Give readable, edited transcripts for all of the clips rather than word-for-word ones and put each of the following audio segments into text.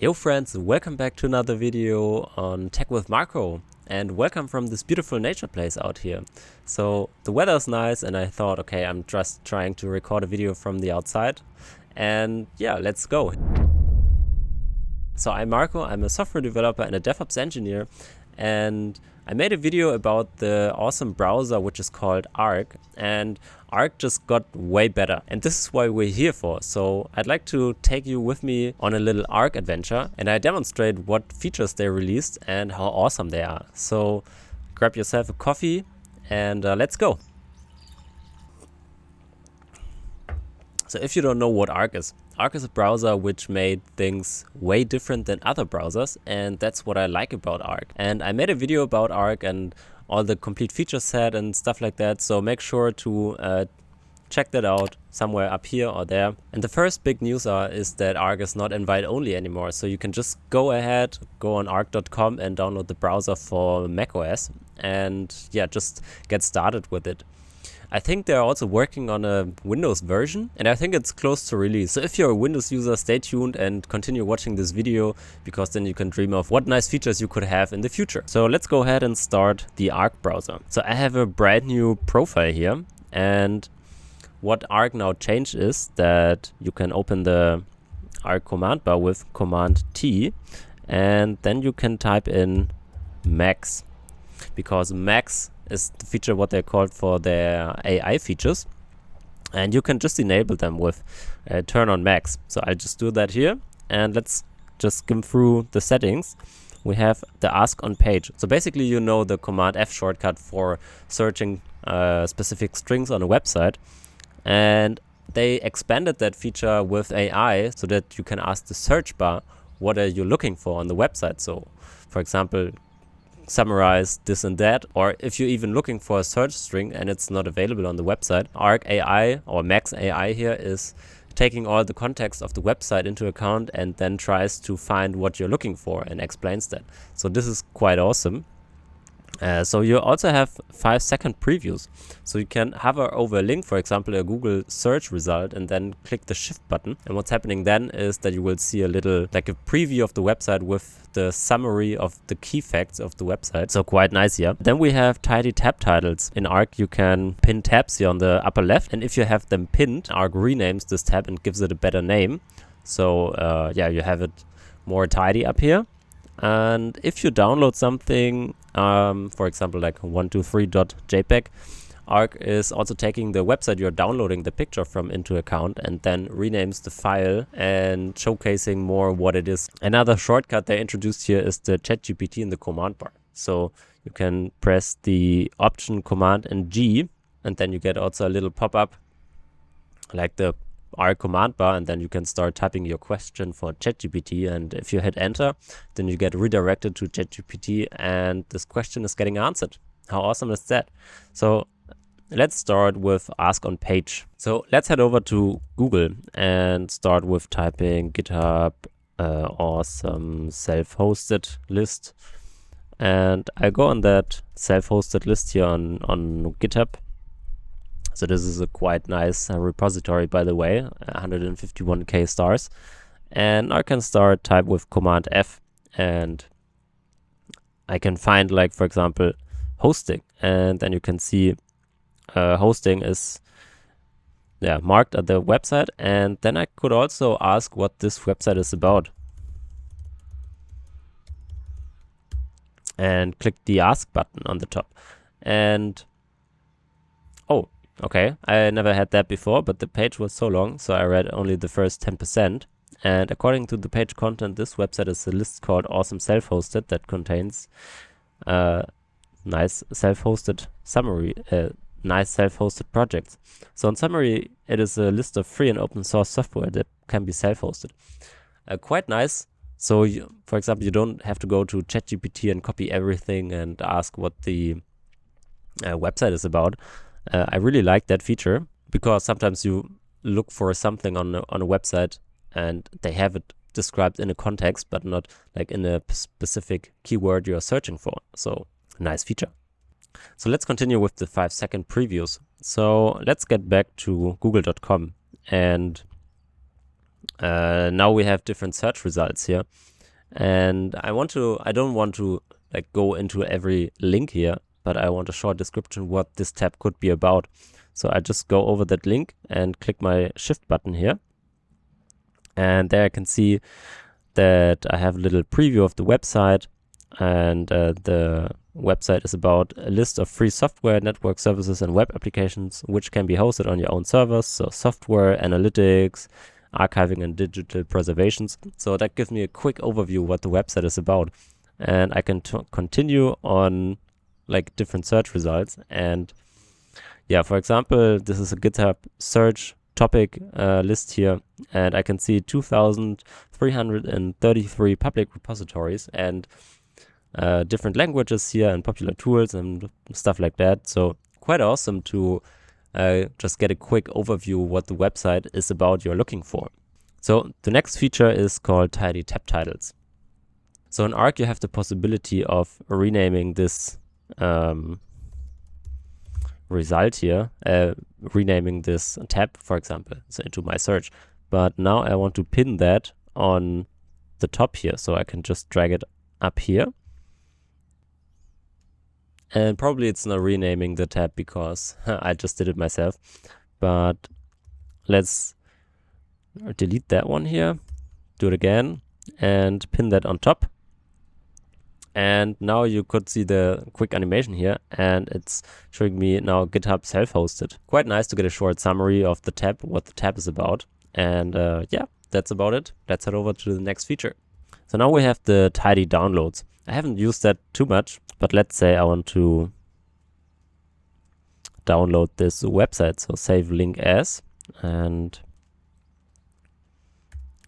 Yo friends, welcome back to another video on Tech with Marco, and welcome from this beautiful nature place out here. So the weather is nice and I thought, okay, I'm just trying to record a video from the outside, and yeah, let's go. So I'm Marco, I'm a software developer and a DevOps engineer, and I made a video about the awesome browser which is called Arc, and Arc just got way better, and this is why we're here for. So I'd like to take you with me on a little Arc adventure, and I demonstrate what features they released and how awesome they are. So grab yourself a coffee and let's go. So if you don't know what Arc is a browser which made things way different than other browsers, and that's what I like about Arc. And I made a video about Arc and all the complete feature set and stuff like that, so make sure to check that out somewhere up here or there. And the first big news is that Arc is not invite only anymore, so you can just go ahead, go on arc.com and download the browser for macOS, and yeah, just get started with it. I think they're also working on a Windows version, and I think it's close to release. So if you're a Windows user, stay tuned and continue watching this video, because then you can dream of what nice features you could have in the future. So let's go ahead and start the Arc browser. So I have a brand new profile here, and what Arc now changed is that you can open the Arc command bar with Command T, and then you can type in max, because max is the feature what they called for their AI features, and you can just enable them with turn on max. So I'll just do that here, and let's just skim through the settings. We have the ask on page. So basically, you know, the Command F shortcut for searching specific strings on a website, and they expanded that feature with AI so that you can ask the search bar what are you looking for on the website. So for example, summarize this and that, or if you're even looking for a search string and it's not available on the website, Arc AI or Max AI here is taking all the context of the website into account and then tries to find what you're looking for and explains that. So this is quite awesome. So you also have 5-second previews. So you can hover over a link, for example, a Google search result, and then click the shift button. And what's happening then is that you will see a little, like a preview of the website with the summary of the key facts of the website. So quite nice here. Then we have tidy tab titles. In Arc, you can pin tabs here on the upper left. And if you have them pinned, Arc renames this tab and gives it a better name. So yeah, you have it more tidy up here. And if you download something, for example, like 123.jpg, Arc is also taking the website you're downloading the picture from into account and then renames the file and showcasing more what it is. Another shortcut they introduced here is the ChatGPT in the command bar. So you can press the Option, Command and G, and then you get also a little pop-up like the Arc command bar, and then you can start typing your question for ChatGPT, and if you hit enter, then you get redirected to ChatGPT and this question is getting answered. How awesome is that? So let's start with ask on page. So let's head over to Google and start with typing GitHub awesome self-hosted list, and I go on that self-hosted list here on GitHub. So this is a quite nice repository, by the way, 151k stars. And I can start type with Command F, and I can find, like, for example, hosting. And then you can see hosting is marked at the website. And then I could also ask what this website is about. And click the ask button on the top. And oh, okay, I never had that before, but the page was so long, so I read only the first 10%. And according to the page content, this website is a list called Awesome Self-Hosted that contains nice self-hosted summary, nice self-hosted projects. So in summary, it is a list of free and open source software that can be self-hosted. Quite nice. So for example, you don't have to go to ChatGPT and copy everything and ask what the website is about. I really like that feature, because sometimes you look for something on a website and they have it described in a context, but not like in a specific keyword you're searching for. So nice feature. So let's continue with the 5-second previews. So let's get back to google.com, and Now we have different search results here, and I don't want to like go into every link here, but I want a short description what this tab could be about. So I just go over that link and click my shift button here, and there I can see that I have a little preview of the website, and the website is about a list of free software, network services, and web applications which can be hosted on your own servers. So software, analytics, archiving, and digital preservations. So that gives me a quick overview what the website is about, and I can continue on like different search results. And yeah, for example, this is a GitHub search topic list here, and I can see 2,333 public repositories and different languages here and popular tools and stuff like that. So quite awesome to just get a quick overview what the website is about you're looking for. So the next feature is called tidy tab titles. So in Arc you have the possibility of renaming this result here, renaming this tab, for example, so into my search. But now I want to pin that on the top here, so I can just drag it up here. And probably it's not renaming the tab because I just did it myself. But let's delete that one here, do it again, and pin that on top. And now you could see the quick animation here, and it's showing me now GitHub self-hosted. Quite nice to get a short summary of the tab, what the tab is about. And yeah, that's about it. Let's head over to the next feature. So now we have the tidy downloads. I haven't used that too much, but let's say I want to download this website. So save link as, and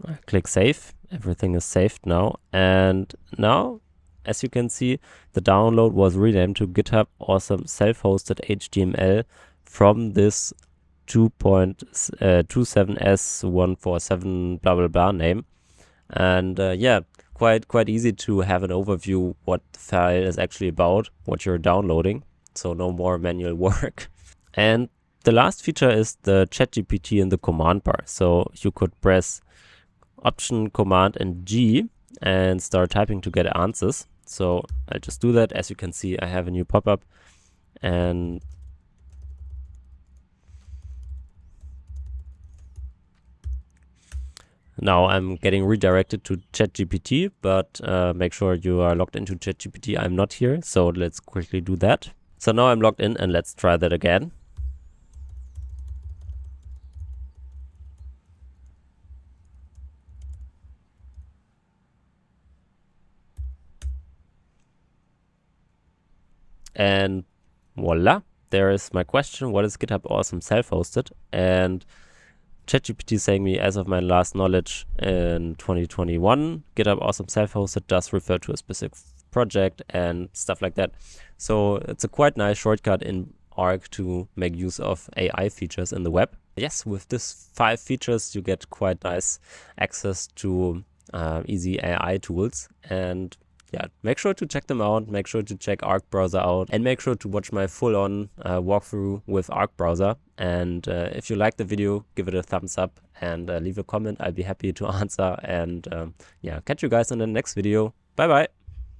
I click save. Everything is saved now. And now, as you can see, the download was renamed to GitHub Awesome Self-Hosted HTML from this 2.27s147 blah blah blah name. And yeah, quite easy to have an overview what the file is actually about, what you're downloading. So no more manual work. And the last feature is the ChatGPT in the command bar. So you could press Option, Command, and G and start typing to get answers. So I'll just do that. As you can see, I have a new pop-up, and now I'm getting redirected to ChatGPT, but make sure you are logged into ChatGPT. I'm not here, so let's quickly do that. So now I'm logged in, and let's try that again. And voila, there is my question. What is GitHub Awesome Self-Hosted? And ChatGPT is saying me, as of my last knowledge in 2021, GitHub Awesome Self-Hosted does refer to a specific project and stuff like that. So it's a quite nice shortcut in Arc to make use of AI features in the web. Yes, with this 5 features, you get quite nice access to easy AI tools. And yeah, make sure to check them out, make sure to check Arc Browser out, and make sure to watch my full-on walkthrough with Arc Browser. And if you like the video, give it a thumbs up and leave a comment. I'll be happy to answer. And yeah, catch you guys in the next video. Bye bye.